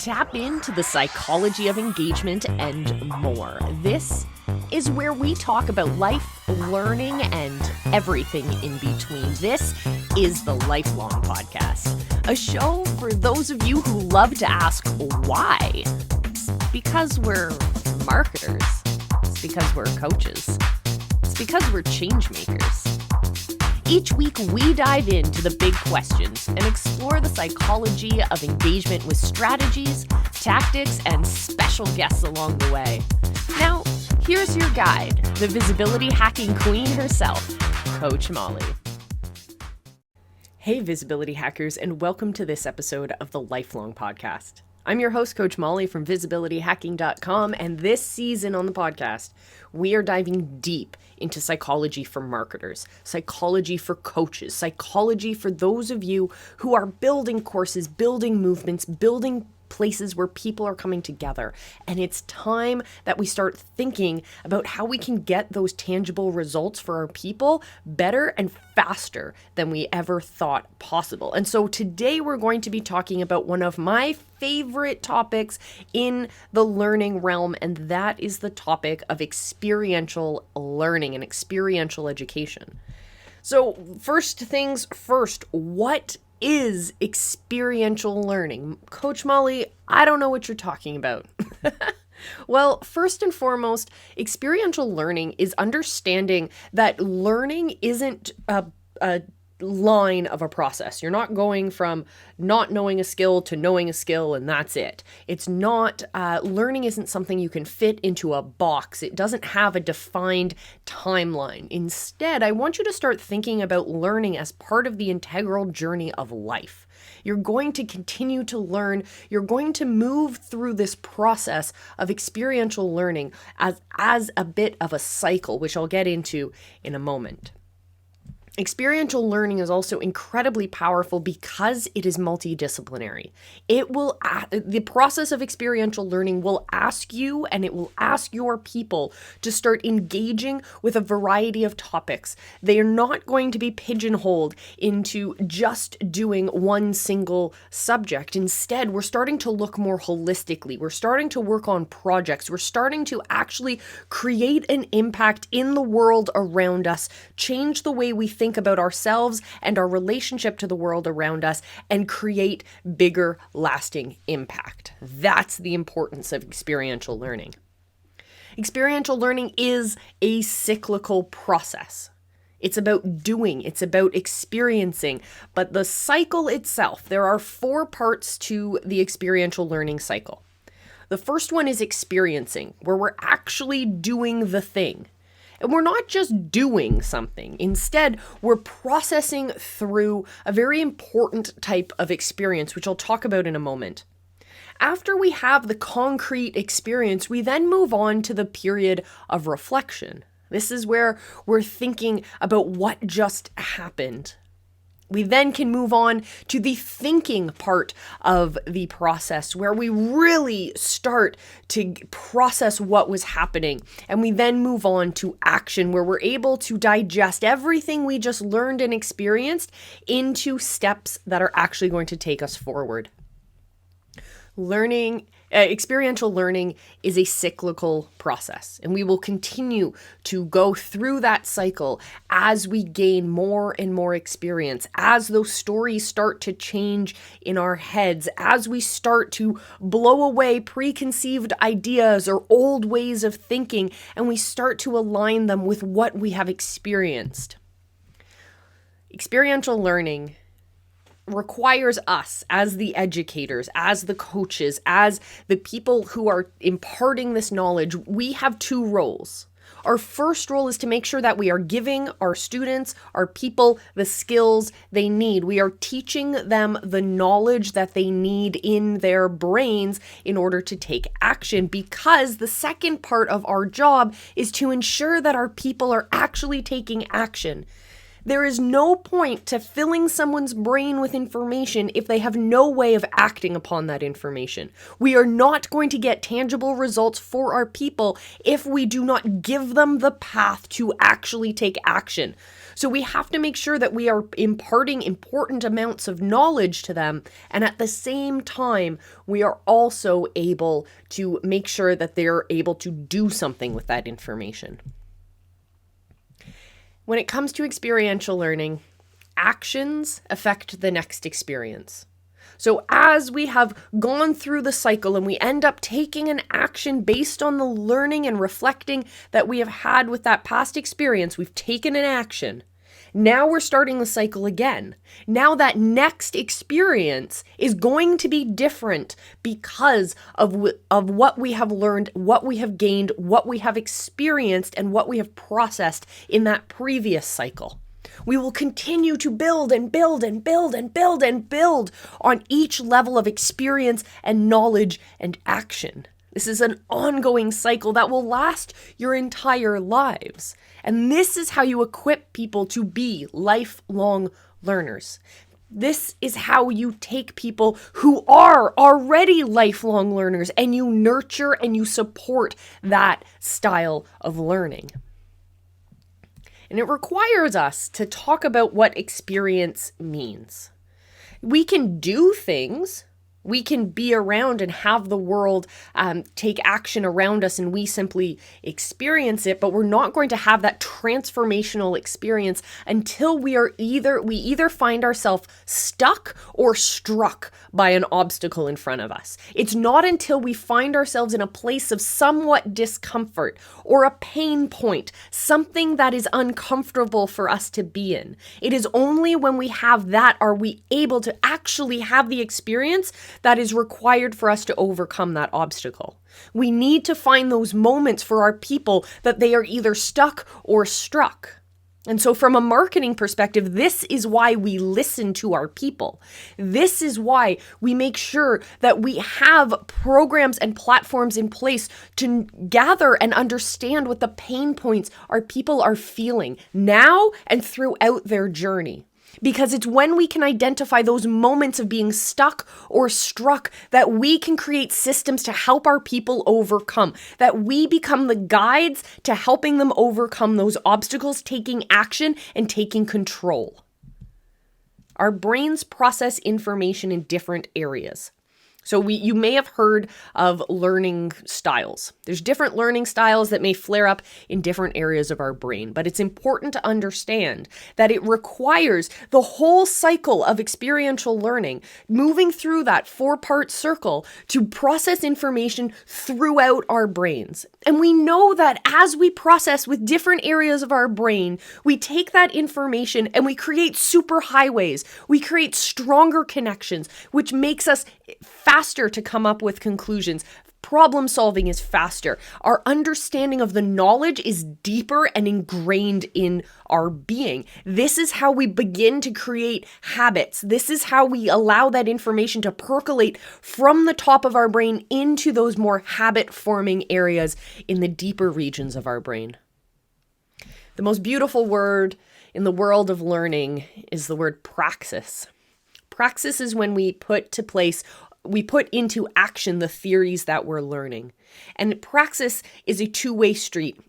Tap into the psychology of engagement and more. This is where we talk about life, learning, and everything in between. This is the Lifelong Podcast, a show for those of you who love to ask why. It's because we're marketers. It's because we're coaches. It's because we're change makers. Each week, we dive into the big questions and explore the psychology of engagement with strategies, tactics, and special guests along the way. Now, here's your guide, the visibility hacking queen herself, Coach Molly. Hey, visibility hackers, and welcome to this episode of the Lifelong Podcast. I'm your host, Coach Molly from visibilityhacking.com, and this season on the podcast, we are diving deep into psychology for marketers, psychology for coaches, psychology for those of you who are building courses, building movements, building places where people are coming together. And it's time that we start thinking about how we can get those tangible results for our people better and faster than we ever thought possible. And so today we're going to be talking about one of my favorite topics in the learning realm, and that is the topic of experiential learning and experiential education. So first things first, what is experiential learning? Coach Molly, I don't know what you're talking about. Well, first and foremost, experiential learning is understanding that learning isn't a line of a process. You're not going from not knowing a skill to knowing a skill and that's it. It's not, learning isn't something you can fit into a box. It doesn't have a defined timeline. Instead, I want you to start thinking about learning as part of the integral journey of life. You're going to continue to learn. You're going to move through this process of experiential learning as a bit of a cycle, which I'll get into in a moment. Experiential learning is also incredibly powerful because it is multidisciplinary. The process of experiential learning will ask you, and it will ask your people to start engaging with a variety of topics. They are not going to be pigeonholed into just doing one single subject. Instead, we're starting to look more holistically. We're starting to work on projects. We're starting to actually create an impact in the world around us, change the way we think about ourselves and our relationship to the world around us, and create bigger, lasting impact. That's the importance of experiential learning. Experiential learning is a cyclical process. It's about doing, it's about experiencing, but the cycle itself, there are 4 parts to the experiential learning cycle. The first one is experiencing, where we're actually doing the thing. And we're not just doing something. Instead, we're processing through a very important type of experience, which I'll talk about in a moment. After we have the concrete experience, we then move on to the period of reflection. This is where we're thinking about what just happened. We then can move on to the thinking part of the process, where we really start to process what was happening. And we then move on to action, where we're able to digest everything we just learned and experienced into steps that are actually going to take us forward. Experiential learning is a cyclical process, and we will continue to go through that cycle as we gain more and more experience, as those stories start to change in our heads, as we start to blow away preconceived ideas or old ways of thinking, and we start to align them with what we have experienced. Experiential learning requires us as the educators, as the coaches, as the people who are imparting this knowledge. We have 2 roles. Our first role is to make sure that we are giving our students, our people, the skills they need. We are teaching them the knowledge that they need in their brains in order to take action, because the second part of our job is to ensure that our people are actually taking action. There is no point to filling someone's brain with information if they have no way of acting upon that information. We are not going to get tangible results for our people if we do not give them the path to actually take action. So we have to make sure that we are imparting important amounts of knowledge to them, and at the same time, we are also able to make sure that they're able to do something with that information. When it comes to experiential learning, actions affect the next experience. So as we have gone through the cycle and we end up taking an action based on the learning and reflecting that we have had with that past experience, we've taken an action. Now we're starting the cycle again. Now that next experience is going to be different because of what we have learned, what we have gained, what we have experienced, and what we have processed in that previous cycle. We will continue to build and build and build and build and build on each level of experience and knowledge and action. This is an ongoing cycle that will last your entire lives. And this is how you equip people to be lifelong learners. This is how you take people who are already lifelong learners and you nurture and you support that style of learning. And it requires us to talk about what experience means. We can do things. We can be around and have the world take action around us and we simply experience it, but we're not going to have that transformational experience until we either find ourselves stuck or struck by an obstacle in front of us. It's not until we find ourselves in a place of somewhat discomfort or a pain point, something that is uncomfortable for us to be in. It is only when we have that are we able to actually have the experience that is required for us to overcome that obstacle. We need to find those moments for our people that they are either stuck or struck. And so from a marketing perspective, this is why we listen to our people. This is why we make sure that we have programs and platforms in place to gather and understand what the pain points our people are feeling now and throughout their journey. Because it's when we can identify those moments of being stuck or struck that we can create systems to help our people overcome, that we become the guides to helping them overcome those obstacles, taking action and taking control. Our brains process information in different areas. So you may have heard of learning styles. There's different learning styles that may flare up in different areas of our brain, but it's important to understand that it requires the whole cycle of experiential learning, moving through that 4-part circle to process information throughout our brains. And we know that as we process with different areas of our brain, we take that information and we create superhighways. We create stronger connections, which makes us faster to come up with conclusions. Problem solving is faster. Our understanding of the knowledge is deeper and ingrained in our being. This is how we begin to create habits. This is how we allow that information to percolate from the top of our brain into those more habit-forming areas in the deeper regions of our brain. The most beautiful word in the world of learning is the word praxis. Praxis is when we put into action the theories that we're learning. And praxis is a two-way street.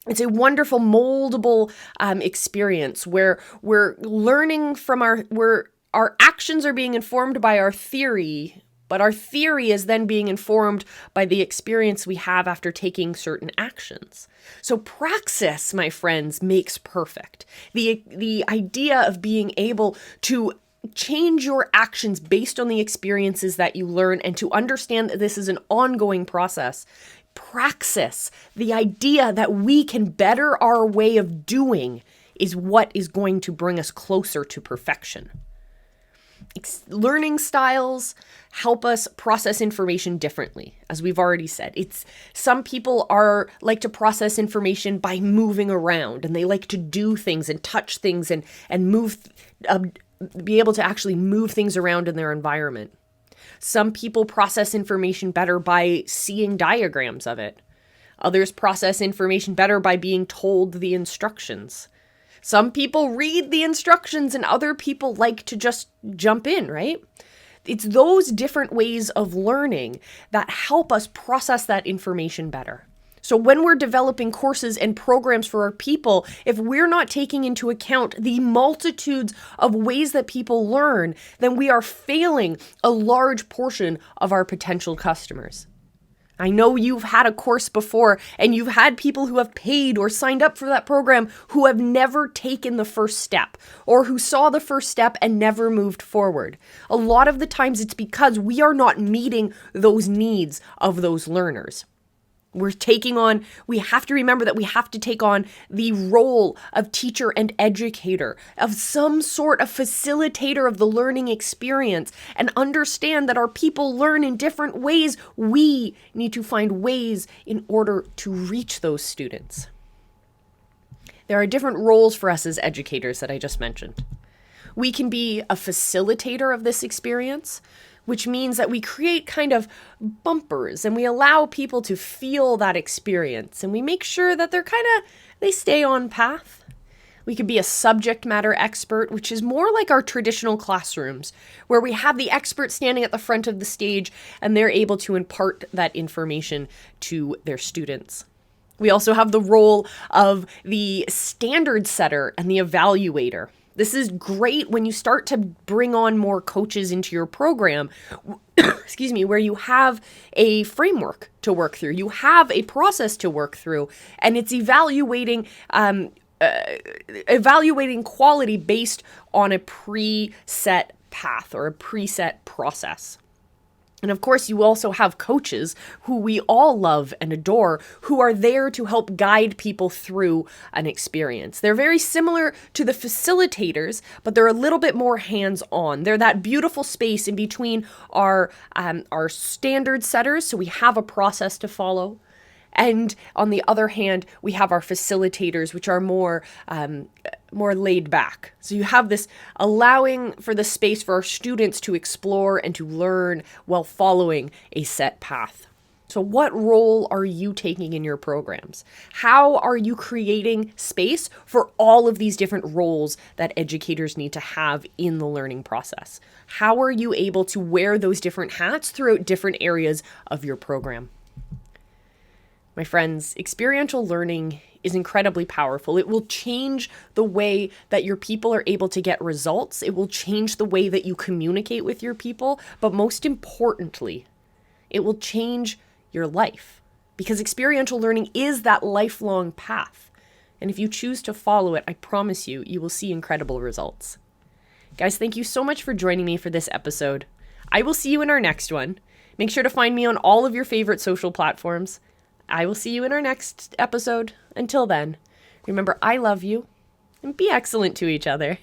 It's a wonderful moldable experience where we're learning from our actions are being informed by our theory, but our theory is then being informed by the experience we have after taking certain actions. So praxis, my friends, makes perfect. The idea of being able to change your actions based on the experiences that you learn and to understand that this is an ongoing process. Praxis, the idea that we can better our way of doing, is what is going to bring us closer to perfection. Learning styles help us process information differently, as we've already said. Some people like to process information by moving around, and they like to do things and touch things and move, be able to actually move things around in their environment. Some people process information better by seeing diagrams of it. Others process information better by being told the instructions. Some people read the instructions and other people like to just jump in, right? It's those different ways of learning that help us process that information better. So when we're developing courses and programs for our people, if we're not taking into account the multitudes of ways that people learn, then we are failing a large portion of our potential customers. I know you've had a course before and you've had people who have paid or signed up for that program who have never taken the first step or who saw the first step and never moved forward. A lot of the times it's because we are not meeting those needs of those learners. We have to remember that we have to take on the role of teacher and educator, of some sort of facilitator of the learning experience, and understand that our people learn in different ways. We need to find ways in order to reach those students. There are different roles for us as educators that I just mentioned. We can be a facilitator of this experience, which means that we create kind of bumpers and we allow people to feel that experience and we make sure that they stay on path. We could be a subject matter expert, which is more like our traditional classrooms, where we have the expert standing at the front of the stage and they're able to impart that information to their students. We also have the role of the standard setter and the evaluator. This is great when you start to bring on more coaches into your program, where you have a framework to work through, you have a process to work through, and it's evaluating quality based on a preset path or a preset process. And of course, you also have coaches who we all love and adore who are there to help guide people through an experience. They're very similar to the facilitators, but they're a little bit more hands-on. They're that beautiful space in between our standard setters, so we have a process to follow. And on the other hand, we have our facilitators, which are more laid back. So you have this allowing for the space for our students to explore and to learn while following a set path. So what role are you taking in your programs? How are you creating space for all of these different roles that educators need to have in the learning process? How are you able to wear those different hats throughout different areas of your program? My friends, experiential learning is incredibly powerful. It will change the way that your people are able to get results. It will change the way that you communicate with your people. But most importantly, it will change your life, because experiential learning is that lifelong path. And if you choose to follow it, I promise you, you will see incredible results. Guys, thank you so much for joining me for this episode. I will see you in our next one. Make sure to find me on all of your favorite social platforms. I will see you in our next episode. Until then, remember, I love you, and be excellent to each other.